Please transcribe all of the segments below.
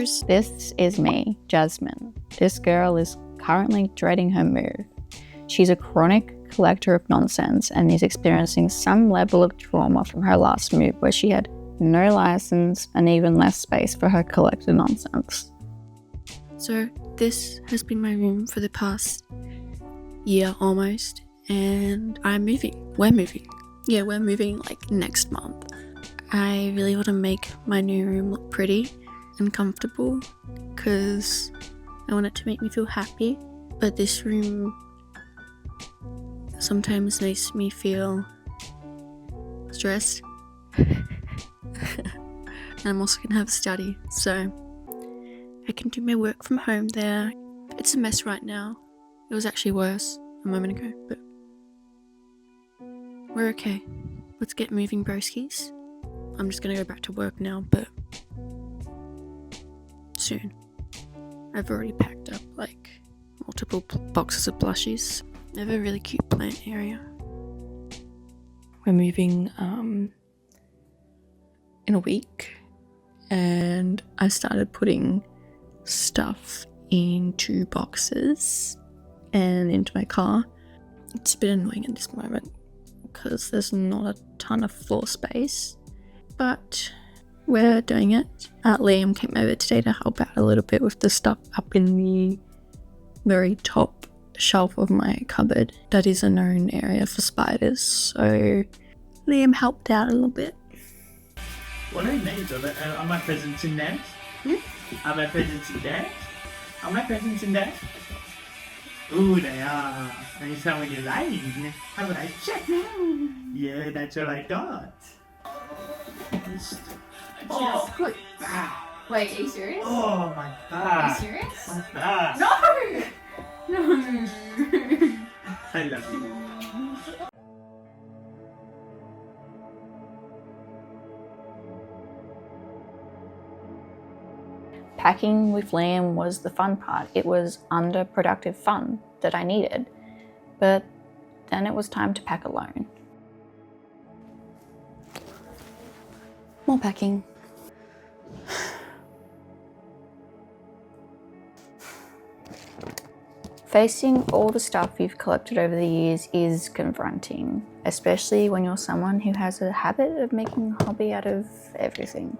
Cheers! This is me, Jasmine. This girl is currently dreading her move. She's a chronic collector of nonsense and is experiencing some level of trauma from her last move where she had no license and even less space for her collected nonsense. So this has been my room for the past year almost, and I'm moving. We're moving. Yeah, we're moving like next month. I really want to make my new room look pretty and comfortable because I want it to make me feel happy. But this room sometimes makes me feel stressed. And I'm also going to have a study, so I can do my work from home there. It's a mess right now. It was actually worse a moment ago, but we're okay. Let's get moving, broskies. I'm just gonna go back to work now, but soon. I've already packed up like multiple boxes of blushies. I have a really cute plant area. We're moving in a week, and I started putting stuff into boxes and into my car. It's a bit annoying at this moment because there's not a ton of floor space, but we're doing it. Liam came over today to help out a little bit with the stuff up in the very top shelf of my cupboard. That is a known area for spiders, so Liam helped out a little bit. What are names of it? Are my presents in there? Are my presents in there? Are my presents in there? Ooh, they are. And so when you're lying, how would I check? Yeah, that's what I thought. Oh, good. Wait, are you serious? Oh my god. Are you serious? My god. No! No! I love you. Packing with Liam was the fun part. It was underproductive fun that I needed. But then it was time to pack alone. More packing. Facing all the stuff you've collected over the years is confronting, especially when you're someone who has a habit of making a hobby out of everything.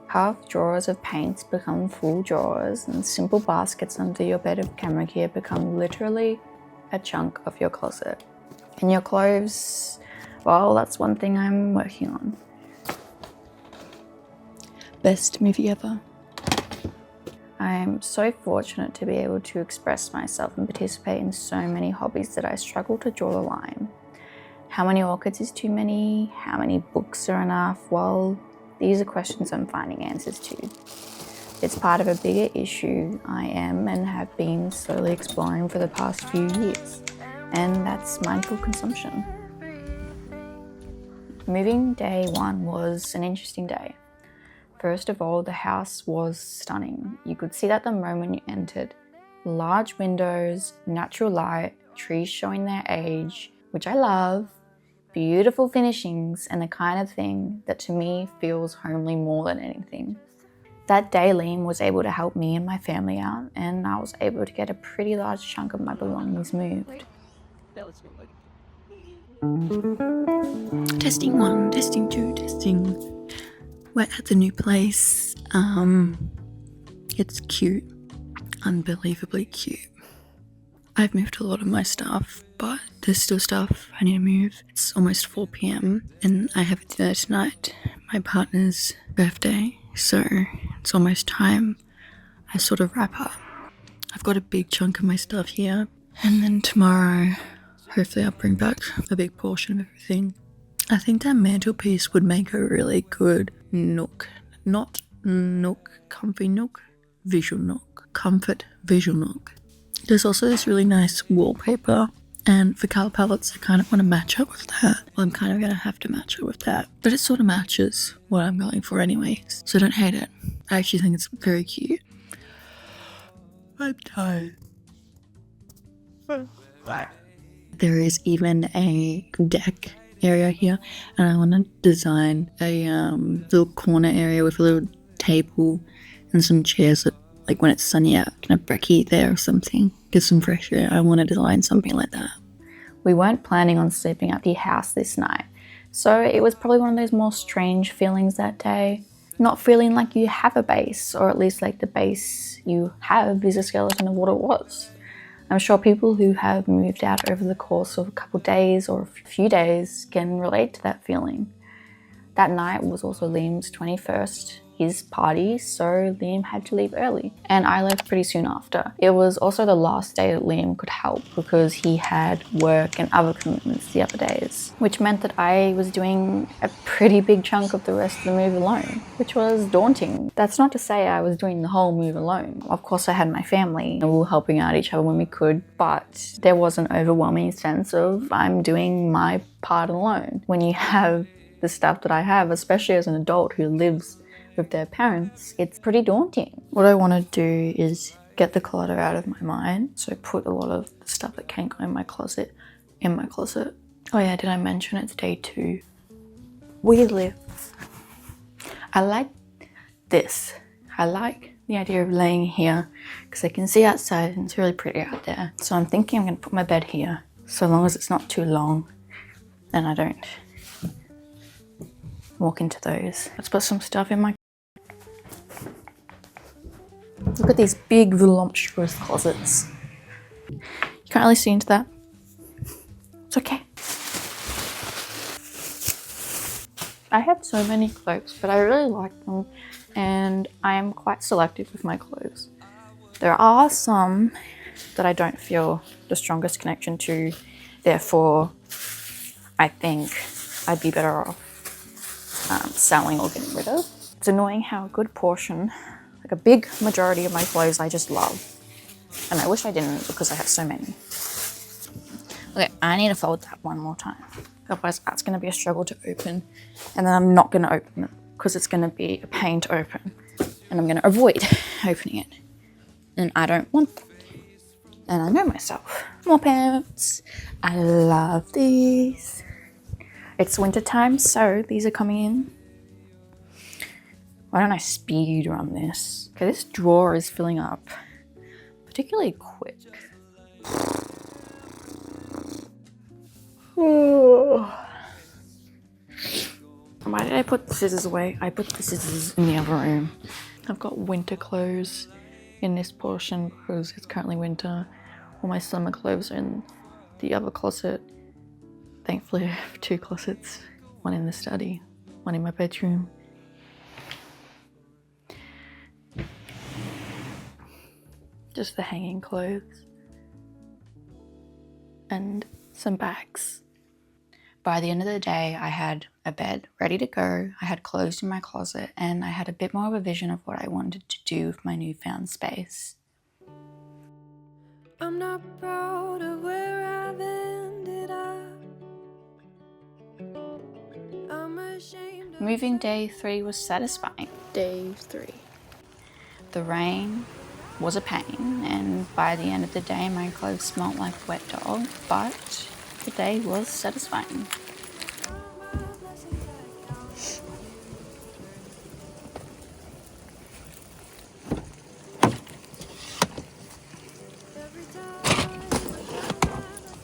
Half drawers of paints become full drawers, and simple baskets under your bed of camera gear become literally a chunk of your closet. And your clothes, well, that's one thing I'm working on. Best movie ever. I'm so fortunate to be able to express myself and participate in so many hobbies that I struggle to draw the line. How many orchids is too many? How many books are enough? Well, these are questions I'm finding answers to. It's part of a bigger issue I am and have been slowly exploring for the past few years, and that's mindful consumption. Moving day one was an interesting day. First of all, the house was stunning. You could see that the moment you entered. Large windows, natural light, trees showing their age, which I love, beautiful finishings, and the kind of thing that to me feels homely more than anything. That day, Liam was able to help me and my family out, and I was able to get a pretty large chunk of my belongings moved. Testing 1, testing 2, testing. We're at the new place. It's cute. Unbelievably cute. I've moved a lot of my stuff, but there's still stuff I need to move. It's almost 4 p.m. and I have a dinner tonight, my partner's birthday, so it's almost time I sort of wrap up. I've got a big chunk of my stuff here, and then tomorrow, hopefully I'll bring back a big portion of everything. I think that mantelpiece would make a really good nook. Not nook, comfy nook, visual nook. Comfort visual nook. There's also this really nice wallpaper, and for colour palettes I kind of want to match up with that. Well, I'm kind of going to have to match up with that, but it sort of matches what I'm going for anyways, so don't hate it. I actually think it's very cute. I'm tired. There is even a deck area here, and I want to design a little corner area with a little table and and some chairs that, like when it's sunny out, kind of brekkie there or something. Get some fresh air. I wanted to design something like that. We weren't planning on sleeping at the house this night, so it was probably one of those more strange feelings that day. Not feeling like you have a base, or at least like the base you have is a skeleton of what it was. I'm sure people who have moved out over the course of a couple days or a few days can relate to that feeling. That night was also Liam's 21st, his party, so Liam had to leave early. And I left pretty soon after. It was also the last day that Liam could help because he had work and other commitments the other days, which meant that I was doing a pretty big chunk of the rest of the move alone, which was daunting. That's not to say I was doing the whole move alone. Of course I had my family and we were helping out each other when we could, but there was an overwhelming sense of I'm doing my part alone. When you have the stuff that I have, especially as an adult who lives with their parents, it's pretty daunting. What I want to do is get the clutter out of my mind, so put a lot of the stuff that can't go in my closet. Oh yeah, did I mention it's day 2? I like this. I like the idea of laying here because I can see outside and it's really pretty out there. So I'm thinking I'm going to put my bed here, so long as it's not too long and I don't walk into those. Let's put some stuff in my... Look at these big voluptuous closets. You can't really see into that. It's okay. I have so many clothes, but I really like them and I am quite selective with my clothes. There are some that I don't feel the strongest connection to, therefore I think I'd be better off selling or getting rid of. It's annoying how a good portion, like a big majority of my clothes I just love. And I wish I didn't because I have so many. Okay, I need to fold that one more time. Otherwise that's going to be a struggle to open. And then I'm not going to open it because it's going to be a pain to open. And I'm going to avoid opening it. And I don't want that. And I know myself. More pants. I love these. It's winter time, so these are coming in. Why don't I speed run this? Okay, this drawer is filling up particularly quick. Why did I put the scissors away? I put the scissors in the other room. I've got winter clothes in this portion because it's currently winter. All my summer clothes are in the other closet. Thankfully, I have 2 closets. One in the study, one in my bedroom. Just the hanging clothes. And some bags. By the end of the day, I had a bed ready to go, I had clothes in my closet, and I had a bit more of a vision of what I wanted to do with my newfound space. I'm not proud of where I've ended up. I'm ashamed. Moving day 3 was satisfying. Day 3. The rain was a pain, and by the end of the day, my clothes smelled like wet dog, but the day was satisfying.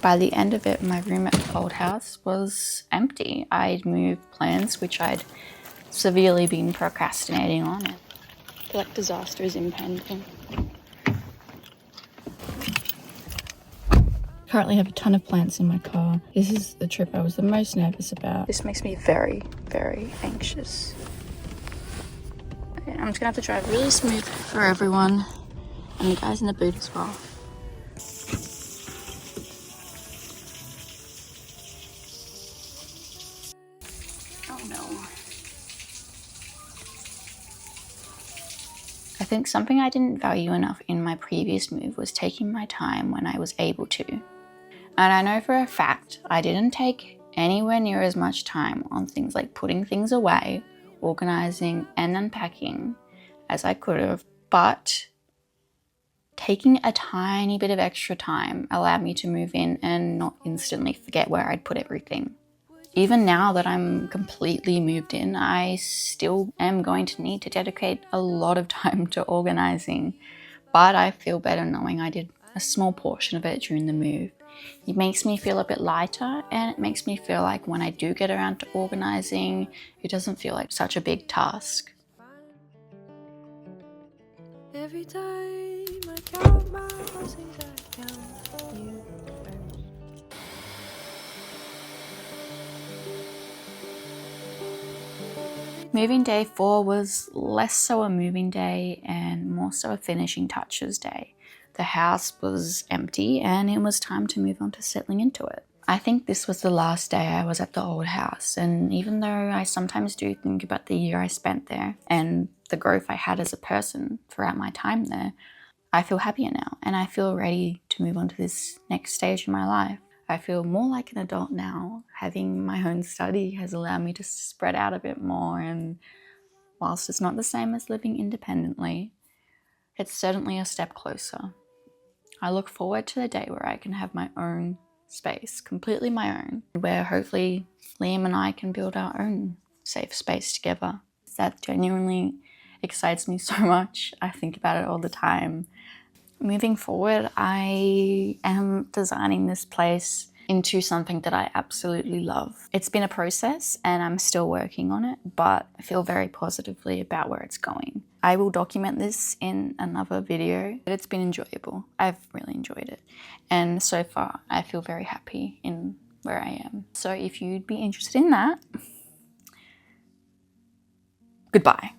By the end of it, my room at the old house was empty. I'd moved plans which I'd severely been procrastinating on. I feel like disaster is impending. Currently have a ton of plants in my car. This is the trip I was the most nervous about. This makes me very, very anxious. I'm just gonna have to drive really smooth for everyone and the guys in the boot as well. Oh no. I think something I didn't value enough in my previous move was taking my time when I was able to. And I know for a fact I didn't take anywhere near as much time on things like putting things away, organizing and unpacking as I could have, but taking a tiny bit of extra time allowed me to move in and not instantly forget where I'd put everything. Even now that I'm completely moved in, I still am going to need to dedicate a lot of time to organizing, but I feel better knowing I did a small portion of it during the move. It makes me feel a bit lighter, and it makes me feel like when I do get around to organizing, it doesn't feel like such a big task. Every time I count my blessings, I count you first. Moving day 4 was less so a moving day and more so a finishing touches day. The house was empty and it was time to move on to settling into it. I think this was the last day I was at the old house, and even though I sometimes do think about the year I spent there and the growth I had as a person throughout my time there, I feel happier now and I feel ready to move on to this next stage in my life. I feel more like an adult now. Having my own study has allowed me to spread out a bit more, and whilst it's not the same as living independently, it's certainly a step closer. I look forward to the day where I can have my own space, completely my own, where hopefully Liam and I can build our own safe space together. That genuinely excites me so much. I think about it all the time. Moving forward, I am designing this place into something that I absolutely love. It's been a process and I'm still working on it, but I feel very positively about where it's going. I will document this in another video, but it's been enjoyable. I've really enjoyed it. And so far, I feel very happy in where I am. So if you'd be interested in that, goodbye.